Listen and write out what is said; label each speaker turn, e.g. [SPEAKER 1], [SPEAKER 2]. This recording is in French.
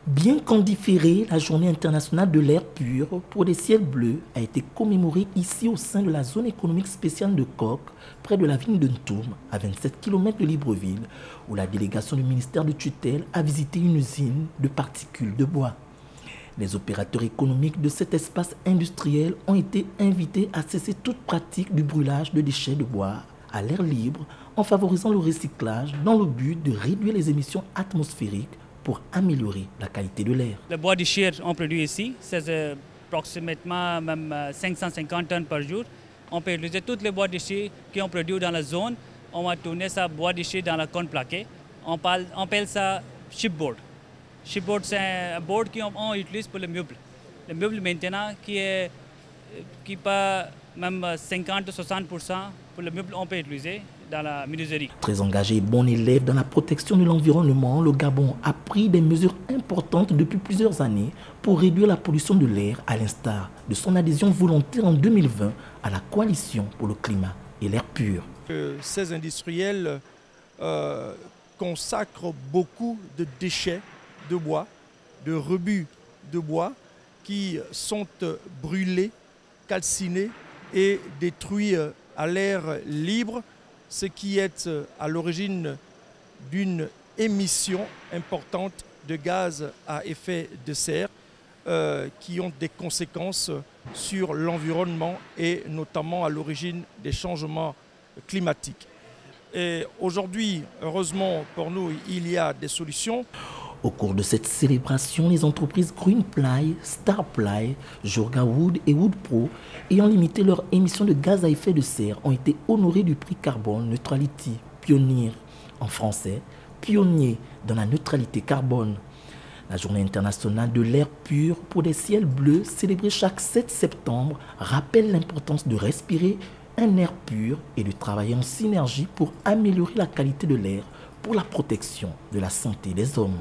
[SPEAKER 1] Bien qu'en différé, la Journée internationale de l'air pur pour des ciels bleus a été commémorée ici au sein de la zone économique spéciale de Coq, près de la ville de Ntoum, à 27 km de Libreville, où la délégation du ministère de tutelle a visité une usine de particules de bois. Les opérateurs économiques de cet espace industriel ont été invités à cesser toute pratique du brûlage de déchets de bois à l'air libre en favorisant le recyclage dans le but de réduire les émissions atmosphériques pour améliorer la qualité de l'air.
[SPEAKER 2] Le bois de chire on produit ici, c'est approximatement même 550 tonnes par jour. On peut utiliser tous les bois de chire qu'on produit dans la zone. On va tourner ça bois de chire dans la cône plaquée. On appelle ça chipboard. Chipboard, c'est un board qu'on utilise pour les meubles. Le meuble maintenant qui peut même 50-60% pour le meuble on peut utiliser dans la menuiserie.
[SPEAKER 1] Très engagé et bon élève dans la protection de l'environnement, le Gabon a pris des mesures importantes depuis plusieurs années pour réduire la pollution de l'air, à l'instar de son adhésion volontaire en 2020 à la Coalition pour le climat et l'air pur.
[SPEAKER 3] Ces industriels consacrent beaucoup de déchets de bois, de rebuts de bois qui sont brûlés, calcinés et détruits à l'air libre, ce qui est à l'origine d'une émission importante de gaz à effet de serre qui ont des conséquences sur l'environnement et notamment à l'origine des changements climatiques. Et aujourd'hui, heureusement pour nous, il y a des solutions.
[SPEAKER 1] Au cours de cette célébration, les entreprises Greenply, Starply, Jorga Wood et Wood Pro, ayant limité leurs émissions de gaz à effet de serre, ont été honorées du prix Carbone Neutrality, pionnier en français, pionnier dans la neutralité carbone. La Journée internationale de l'air pur pour des ciels bleus, célébrée chaque 7 septembre, rappelle l'importance de respirer un air pur et de travailler en synergie pour améliorer la qualité de l'air pour la protection de la santé des hommes.